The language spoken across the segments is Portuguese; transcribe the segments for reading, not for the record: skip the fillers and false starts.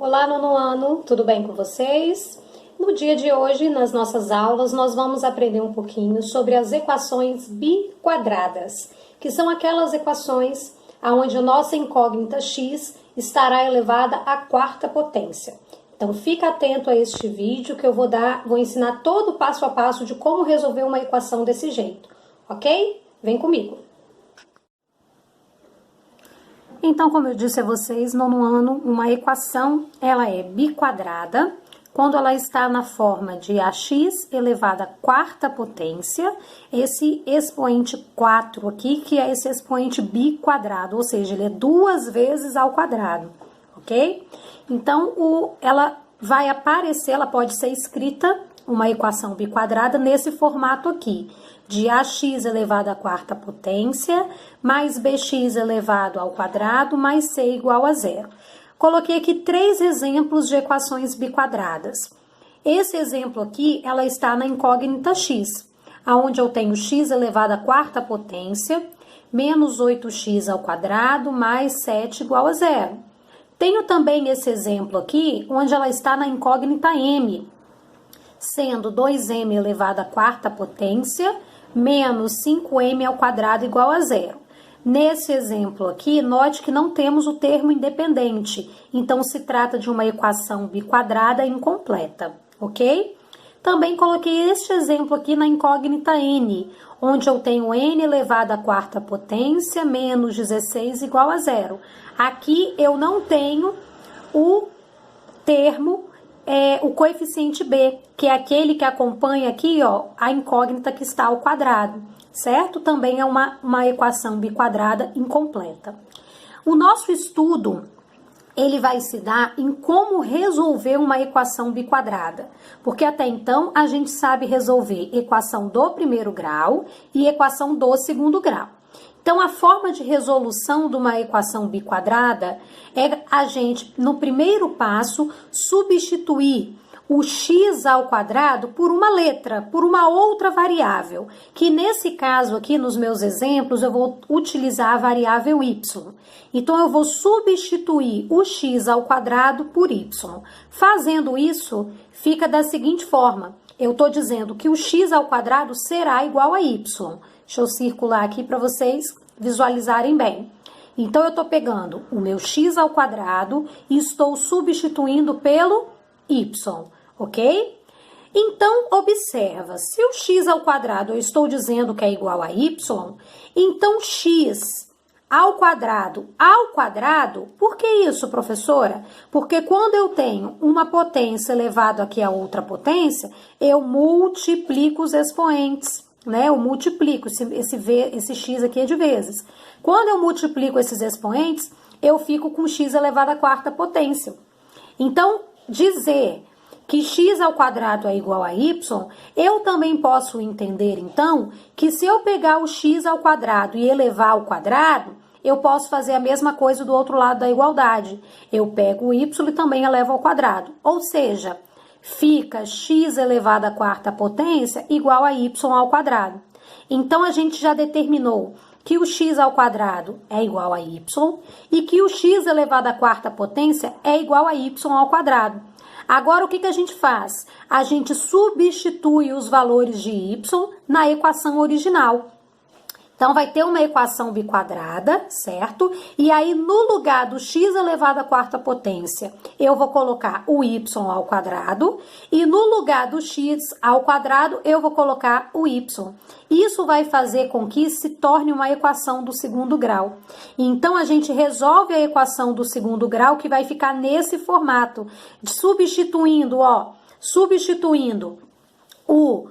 Olá, nono ano, tudo bem com vocês? No dia de hoje, nas nossas aulas, nós vamos aprender um pouquinho sobre as equações biquadradas, que são aquelas equações onde a nossa incógnita x estará elevada à quarta potência. Então, fica atento a este vídeo que eu vou ensinar todo o passo a passo de como resolver uma equação desse jeito, ok? Vem comigo! Então, como eu disse a vocês, nono ano, uma equação, ela é biquadrada, quando ela está na forma de ax elevado à quarta potência, esse expoente 4 aqui, que é esse expoente biquadrado, ou seja, ele é 2 vezes ao quadrado, ok? Então, ela vai aparecer, ela pode ser escrita, uma equação biquadrada, nesse formato aqui, de ax elevado à quarta potência, mais bx elevado ao quadrado, mais c igual a zero. Coloquei aqui 3 exemplos de equações biquadradas. Esse exemplo aqui, ela está na incógnita x, onde eu tenho x elevado à quarta potência, menos 8x ao quadrado, mais 7 igual a zero. Tenho também esse exemplo aqui, onde ela está na incógnita m, sendo 2m elevado à quarta potência, menos 5m ao quadrado igual a zero. Nesse exemplo aqui, note que não temos o termo independente, então se trata de uma equação biquadrada incompleta, ok? Também coloquei este exemplo aqui na incógnita n, onde eu tenho n elevado à quarta potência, menos 16 igual a zero. Aqui eu não tenho o termo o coeficiente b, que é aquele que acompanha aqui, ó, a incógnita que está ao quadrado, certo? Também é uma equação biquadrada incompleta. O nosso estudo, ele vai se dar em como resolver uma equação biquadrada, porque até então a gente sabe resolver equação do primeiro grau e equação do segundo grau. Então, a forma de resolução de uma equação biquadrada é a gente, no primeiro passo, substituir o x ao quadrado por uma letra, por uma outra variável, que nesse caso aqui, nos meus exemplos, eu vou utilizar a variável y. Então, eu vou substituir o x ao quadrado por y. Fazendo isso, fica da seguinte forma. Eu estou dizendo que o x ao quadrado será igual a y. Deixa eu circular aqui para vocês visualizarem bem. Então, eu estou pegando o meu x ao quadrado e estou substituindo pelo y, ok? Então, observa, se o x ao quadrado eu estou dizendo que é igual a y, então x ao quadrado, por que isso, professora? Porque quando eu tenho uma potência elevado aqui a outra potência, eu multiplico os expoentes, né? Eu multiplico, esse x aqui é de vezes. Quando eu multiplico esses expoentes, eu fico com x elevado à quarta potência. Então, dizer que x ao quadrado é igual a y, eu também posso entender, então, que se eu pegar o x ao quadrado e elevar ao quadrado, eu posso fazer a mesma coisa do outro lado da igualdade. Eu pego o y e também elevo ao quadrado. Ou seja, fica x elevado à quarta potência igual a y ao quadrado. Então, a gente já determinou que o x ao quadrado é igual a y e que o x elevado à quarta potência é igual a y ao quadrado. Agora, o que a gente faz? A gente substitui os valores de y na equação original. Então, vai ter uma equação biquadrada, certo? E aí, no lugar do x elevado à quarta potência, eu vou colocar o y ao quadrado. E no lugar do x ao quadrado, eu vou colocar o y. Isso vai fazer com que se torne uma equação do segundo grau. Então, a gente resolve a equação do segundo grau, que vai ficar nesse formato, substituindo o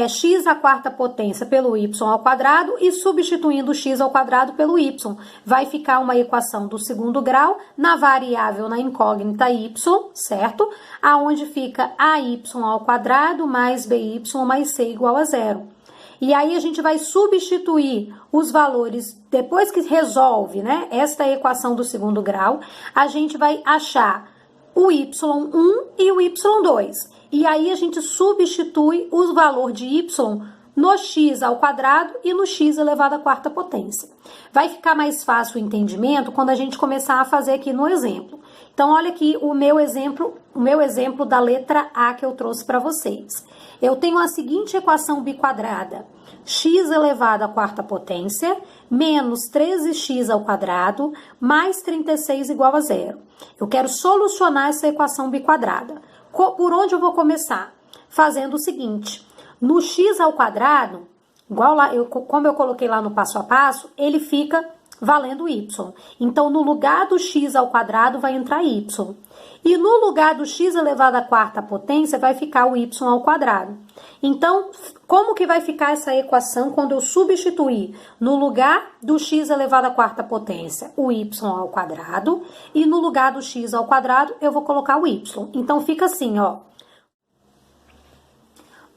x à quarta potência pelo y ao quadrado e substituindo o x ao quadrado pelo y. Vai ficar uma equação do segundo grau na variável, na incógnita y, certo? Aonde fica ay ao quadrado mais by mais c igual a zero. E aí a gente vai substituir os valores, depois que resolve, né, esta equação do segundo grau, a gente vai achar o y1 e o y2. E aí a gente substitui o valor de y no x ao quadrado e no x elevado à quarta potência. Vai ficar mais fácil o entendimento quando a gente começar a fazer aqui no exemplo. Então, olha aqui o meu exemplo da letra A que eu trouxe para vocês. Eu tenho a seguinte equação biquadrada: x elevado à quarta potência menos 13x ao quadrado mais 36 igual a zero. Eu quero solucionar essa equação biquadrada. Por onde eu vou começar? Fazendo o seguinte: no x ao quadrado, igual lá, como eu coloquei lá no passo a passo, ele fica valendo y. Então, no lugar do x ao quadrado vai entrar y. E no lugar do x elevado à quarta potência vai ficar o y ao quadrado. Então, como que vai ficar essa equação quando eu substituir no lugar do x elevado à quarta potência o y ao quadrado e no lugar do x ao quadrado eu vou colocar o y. Então, fica assim, ó.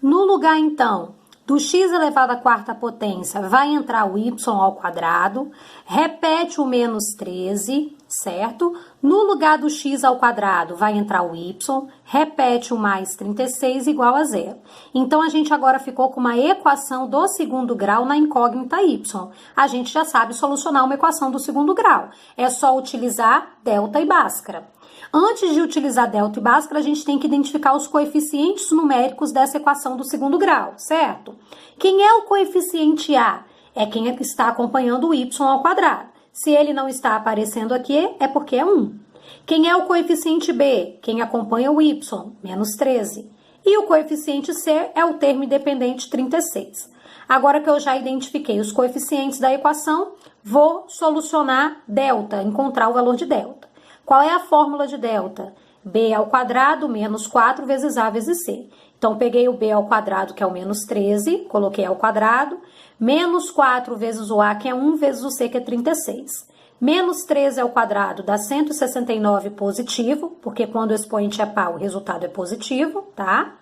No lugar, então, do x elevado à quarta potência vai entrar o y ao quadrado, repete o menos 13, certo? No lugar do x ao quadrado vai entrar o y, repete o mais 36 igual a zero. Então, a gente agora ficou com uma equação do segundo grau na incógnita y. A gente já sabe solucionar uma equação do segundo grau. É só utilizar delta e Bhaskara. Antes de utilizar delta e Bhaskara, a gente tem que identificar os coeficientes numéricos dessa equação do segundo grau, certo? Quem é o coeficiente A? É quem está acompanhando o y ao quadrado. Se ele não está aparecendo aqui, é porque é 1. Quem é o coeficiente B? Quem acompanha o y, menos 13. E o coeficiente C é o termo independente 36. Agora que eu já identifiquei os coeficientes da equação, vou solucionar delta, encontrar o valor de delta. Qual é a fórmula de delta? B ao quadrado menos 4 vezes A vezes C. Então, peguei o B ao quadrado, que é o menos 13, coloquei ao quadrado, menos 4 vezes o A, que é 1, vezes o C, que é 36. Menos 13 ao quadrado dá 169 positivo, porque quando o expoente é par, o resultado é positivo, tá?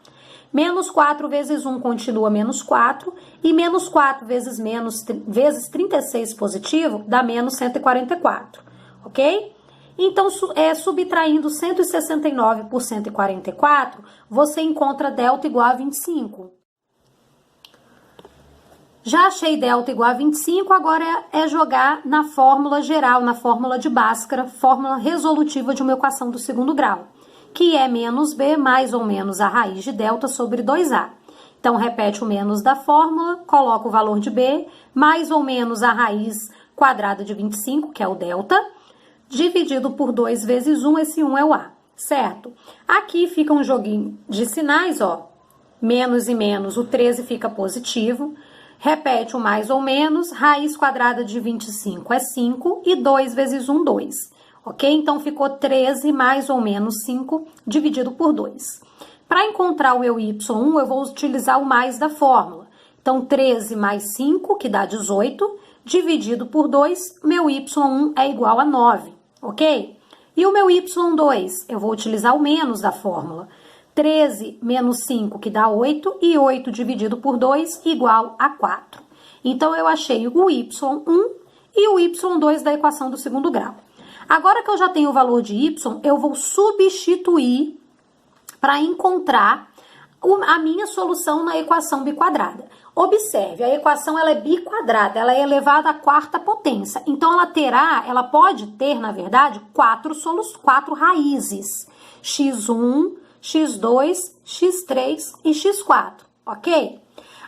Menos 4 vezes 1 continua menos 4, e menos 4 vezes 36 positivo dá menos 144, ok? Então, subtraindo 169 por 144, você encontra delta igual a 25. Já achei delta igual a 25, agora é jogar na fórmula geral, na fórmula de Bhaskara, fórmula resolutiva de uma equação do segundo grau, que é menos b mais ou menos a raiz de delta sobre 2a. Então, repete o menos da fórmula, coloca o valor de b, mais ou menos a raiz quadrada de 25, que é o delta, dividido por 2 vezes 1, esse 1 é o A, certo? Aqui fica um joguinho de sinais, ó, menos e menos, o 13 fica positivo, repete o mais ou menos, raiz quadrada de 25 é 5 e 2 vezes 1, 2, ok? Então, ficou 13 mais ou menos 5 dividido por 2. Para encontrar o meu y1, eu vou utilizar o mais da fórmula. Então, 13 mais 5, que dá 18, dividido por 2, meu y1 é igual a 9. Ok? E o meu y2, eu vou utilizar o menos da fórmula. 13 menos 5, que dá 8, e 8 dividido por 2 igual a 4. Então, eu achei o y1 e o y2 da equação do segundo grau. Agora que eu já tenho o valor de y, eu vou substituir para encontrar a minha solução na equação biquadrada. Observe, a equação ela é biquadrada, ela é elevada à quarta potência. Então, ela pode ter, na verdade, quatro raízes. x1, x2, x3 e x4, ok?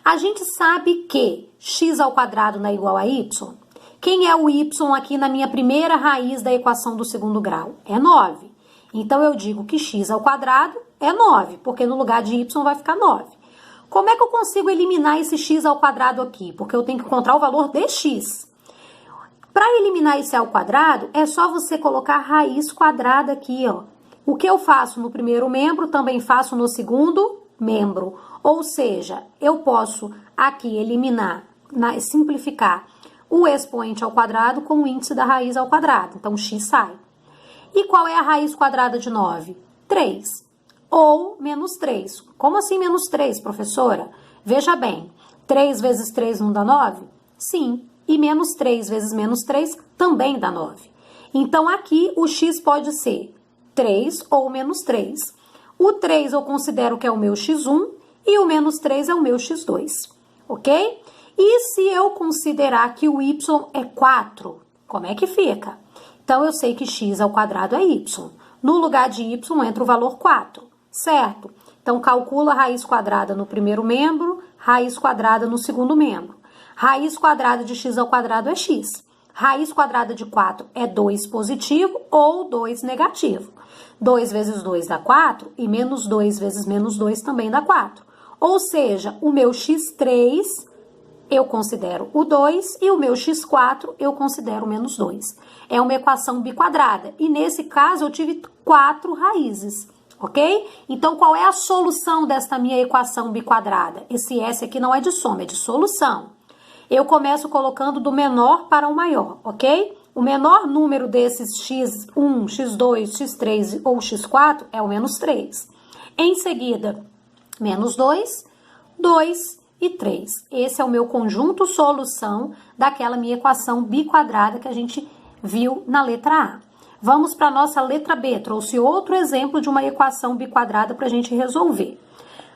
A gente sabe que x ao quadrado não é igual a y. Quem é o y aqui na minha primeira raiz da equação do segundo grau? É 9. Então, eu digo que x ao quadrado é 9, porque no lugar de y vai ficar 9. Como é que eu consigo eliminar esse x ao quadrado aqui? Porque eu tenho que encontrar o valor de x. Para eliminar esse ao quadrado, é só você colocar a raiz quadrada aqui, ó. O que eu faço no primeiro membro, também faço no segundo membro. Ou seja, eu posso aqui eliminar, simplificar o expoente ao quadrado com o índice da raiz ao quadrado. Então, x sai. E qual é a raiz quadrada de 9? 3. Ou menos 3. Como assim menos 3, professora? Veja bem, 3 vezes 3 não dá 9? Sim. E menos 3 vezes menos 3 também dá 9. Então, aqui o x pode ser 3 ou menos 3. O 3 eu considero que é o meu x1 e o menos 3 é o meu x2. ok? E se eu considerar que o y é 4, como é que fica? Então, eu sei que x ao quadrado é y. No lugar de y entra o valor 4, certo? Então, calcula a raiz quadrada no primeiro membro, raiz quadrada no segundo membro. Raiz quadrada de x ao quadrado é x. Raiz quadrada de 4 é 2 positivo ou 2 negativo. 2 vezes 2 dá 4 e menos 2 vezes menos 2 também dá 4. Ou seja, o meu x3 eu considero o 2 e o meu x4 eu considero menos 2. É uma equação biquadrada e nesse caso eu tive 4 raízes, ok? Então qual é a solução desta minha equação biquadrada? Esse S aqui não é de soma, é de solução. Eu começo colocando do menor para o maior, ok? O menor número desses x1, x2, x3 ou x4 é o menos 3. Em seguida, menos 2, 2 e 3. Esse é o meu conjunto solução daquela minha equação biquadrada que a gente viu na letra A. Vamos para a nossa letra B. Trouxe outro exemplo de uma equação biquadrada para a gente resolver.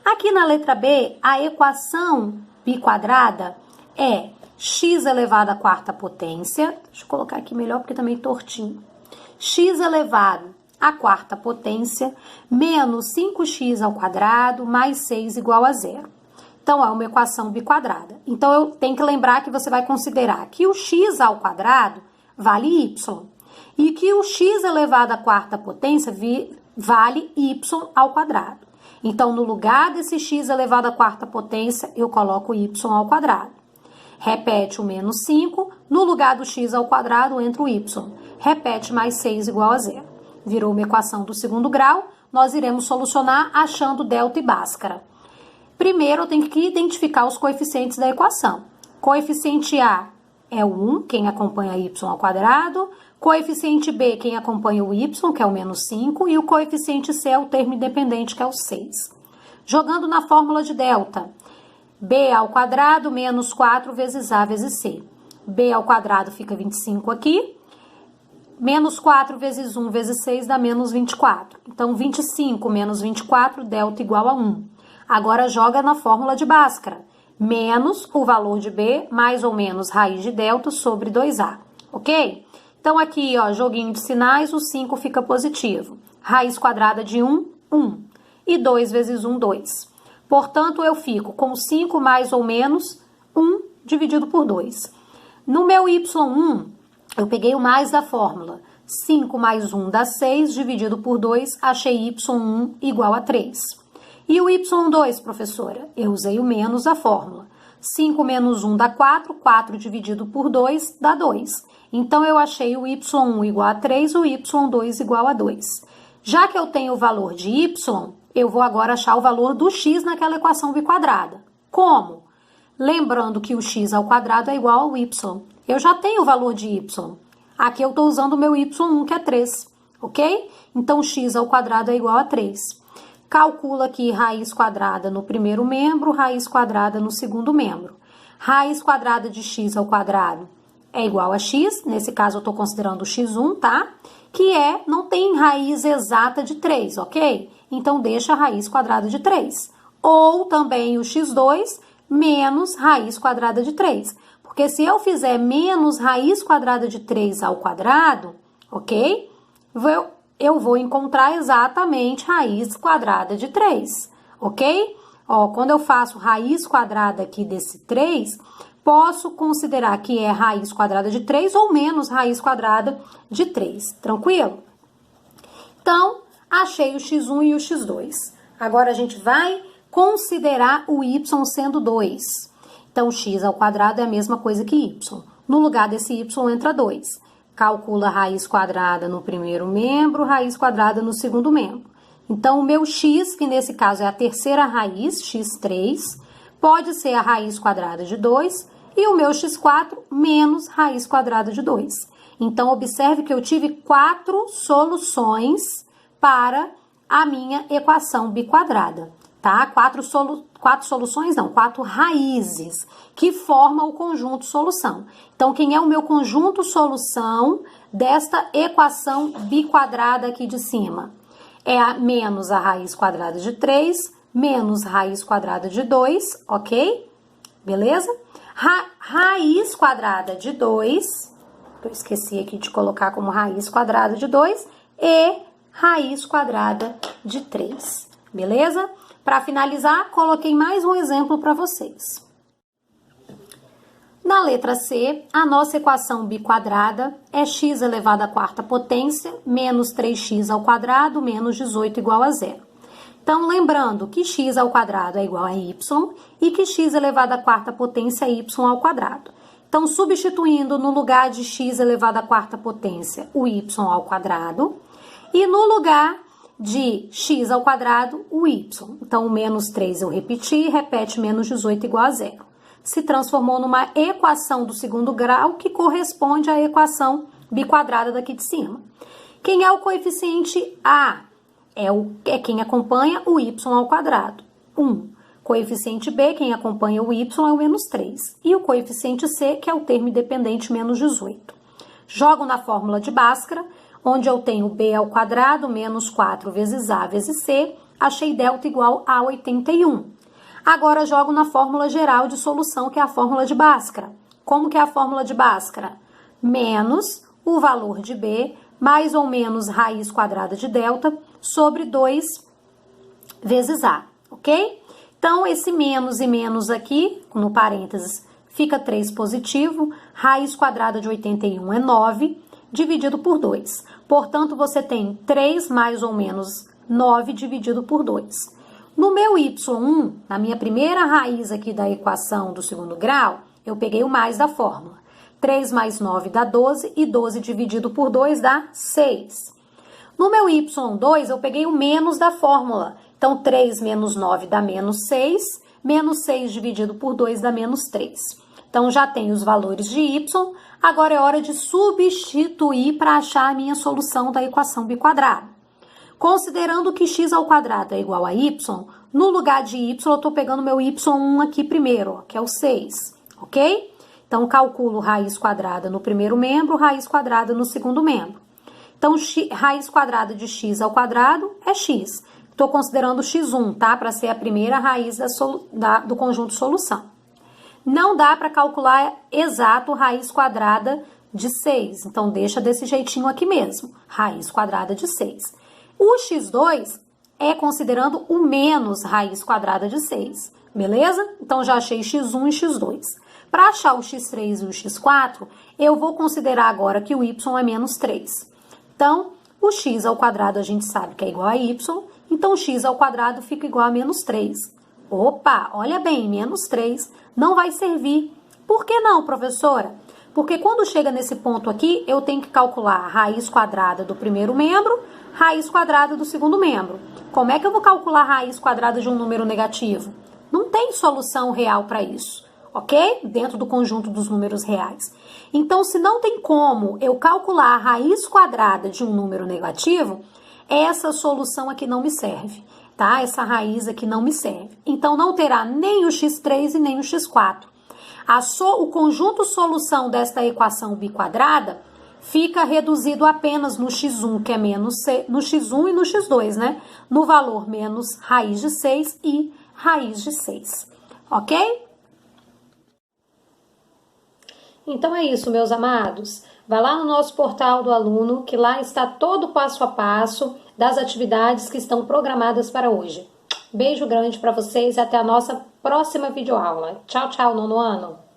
Aqui na letra B, a equação biquadrada é x elevado à quarta potência, deixa eu colocar aqui melhor porque também tortinho, x elevado à quarta potência menos 5x ao quadrado mais 6 igual a zero. Então, é uma equação biquadrada. Então, eu tenho que lembrar que você vai considerar que o x ao quadrado vale y e que o x elevado à quarta potência vale y ao quadrado. Então, no lugar desse x elevado à quarta potência, eu coloco y ao quadrado. Repete o menos 5, no lugar do x ao quadrado entra o y. Repete mais 6 igual a zero. Virou uma equação do segundo grau, nós iremos solucionar achando delta e bhaskara. Primeiro, eu tenho que identificar os coeficientes da equação. Coeficiente A é o 1, quem acompanha y ao quadrado. Coeficiente B, quem acompanha o y, que é o menos 5. E o coeficiente C é o termo independente, que é o 6. Jogando na fórmula de delta, B ao quadrado menos 4 vezes A vezes C. B ao quadrado fica 25 aqui. Menos 4 vezes 1 vezes 6 dá menos 24. Então, 25 menos 24, delta igual a 1. Agora, joga na fórmula de Bhaskara. Menos o valor de B, mais ou menos raiz de delta sobre 2A. Ok? Então, aqui, ó, joguinho de sinais, o 5 fica positivo. Raiz quadrada de 1, 1. E 2 vezes 1, 2. Portanto, eu fico com 5 mais ou menos 1 dividido por 2. No meu y1, eu peguei o mais da fórmula. 5 mais 1 dá 6, dividido por 2, achei y1 igual a 3. E o y2, professora? Eu usei o menos da fórmula. 5 menos 1 dá 4, 4 dividido por 2 dá 2. Então, eu achei o y1 igual a 3, o y2 igual a 2. Já que eu tenho o valor de y, eu vou agora achar o valor do x naquela equação biquadrada. Como? Lembrando que o x ao quadrado é igual ao y. Eu já tenho o valor de y. Aqui eu estou usando o meu y1, que é 3, ok? Então, x ao quadrado é igual a 3. Calcula aqui raiz quadrada no primeiro membro, raiz quadrada no segundo membro. Raiz quadrada de x ao quadrado é igual a x, nesse caso eu estou considerando o x1, tá? Que não tem raiz exata de 3, ok? Então, deixa a raiz quadrada de 3. Ou também o x2 menos raiz quadrada de 3. Porque se eu fizer menos raiz quadrada de 3 ao quadrado, ok? Eu vou encontrar exatamente raiz quadrada de 3, ok? Ó, quando eu faço raiz quadrada aqui desse 3, posso considerar que é raiz quadrada de 3 ou menos raiz quadrada de 3, tranquilo? Então, achei o x1 e o x2. Agora, a gente vai considerar o y sendo 2. Então, x ao quadrado é a mesma coisa que y. No lugar desse y entra 2. Calcula a raiz quadrada no primeiro membro, raiz quadrada no segundo membro. Então, o meu x, que nesse caso é a terceira raiz, x3, pode ser a raiz quadrada de 2 e o meu x4 menos raiz quadrada de 2. Então, observe que eu tive 4 soluções para a minha equação biquadrada, tá? 4 soluções não, 4 raízes que formam o conjunto solução. Então, quem é o meu conjunto solução desta equação biquadrada aqui de cima? É menos a raiz quadrada de 3, menos raiz quadrada de 2, ok? beleza? Raiz quadrada de 2, eu esqueci aqui de colocar como raiz quadrada de 2, e raiz quadrada de 3, beleza? Para finalizar, coloquei mais um exemplo para vocês. Na letra C, a nossa equação biquadrada é x elevado à quarta potência menos 3x ao quadrado menos 18 igual a zero. Então, lembrando que x ao quadrado é igual a y e que x elevado à quarta potência é y ao quadrado. Então, substituindo no lugar de x elevado à quarta potência o y ao quadrado e no lugar de x ao quadrado o y. Então, o menos 3 eu repeti, repete menos 18 igual a zero. Se transformou numa equação do segundo grau que corresponde à equação biquadrada daqui de cima. Quem é o coeficiente A? É quem acompanha o y ao quadrado, 1. Coeficiente B, quem acompanha o y, é o menos 3. E o coeficiente C, que é o termo independente, menos 18. Jogo na fórmula de Bhaskara, onde eu tenho B ao quadrado menos 4 vezes A vezes C, achei delta igual a 81. Agora jogo na fórmula geral de solução, que é a fórmula de Bhaskara. Como que é a fórmula de Bhaskara? Menos o valor de B, mais ou menos raiz quadrada de delta, sobre 2 vezes A, ok? Então, esse menos e menos aqui, no parênteses, fica 3 positivo, raiz quadrada de 81 é 9, dividido por 2. Portanto, você tem 3 mais ou menos 9 dividido por 2. No meu y1, na minha primeira raiz aqui da equação do segundo grau, eu peguei o mais da fórmula. 3 mais 9 dá 12 e 12 dividido por 2 dá 6. No meu y2, eu peguei o menos da fórmula. Então, 3 menos 9 dá menos 6, menos 6 dividido por 2 dá menos 3. Então, já tenho os valores de y, agora é hora de substituir para achar a minha solução da equação biquadrada. Considerando que x ao quadrado é igual a y, no lugar de y, eu estou pegando meu y1 aqui primeiro, ó, que é o 6, ok? Então, calculo raiz quadrada no primeiro membro, raiz quadrada no segundo membro. Então, raiz quadrada de x ao quadrado é x. Estou considerando x1, tá? Para ser a primeira raiz do conjunto solução. Não dá para calcular exato raiz quadrada de 6. Então, deixa desse jeitinho aqui mesmo. Raiz quadrada de 6. O x2 é considerando o menos raiz quadrada de 6. Beleza? Então, já achei x1 e x2. Para achar o x3 e o x4, eu vou considerar agora que o y é menos 3. Então, o x ao quadrado a gente sabe que é igual a y, então x ao quadrado fica igual a menos 3. Opa, olha bem, menos 3 não vai servir. Por que não, professora? Porque quando chega nesse ponto aqui, eu tenho que calcular a raiz quadrada do primeiro membro, raiz quadrada do segundo membro. Como é que eu vou calcular a raiz quadrada de um número negativo? Não tem solução real para isso, ok? Dentro do conjunto dos números reais. Então, se não tem como eu calcular a raiz quadrada de um número negativo, essa solução aqui não me serve, tá? Essa raiz aqui não me serve. Então, não terá nem o x3 e nem o x4. O conjunto solução desta equação biquadrada fica reduzido apenas no x1, que é menos 6, no x1 e no x2, né? No valor menos raiz de 6 e raiz de 6, ok? Então é isso, meus amados. Vai lá no nosso portal do aluno, que lá está todo o passo a passo das atividades que estão programadas para hoje. Beijo grande para vocês e até a nossa próxima videoaula. Tchau, tchau, nono ano!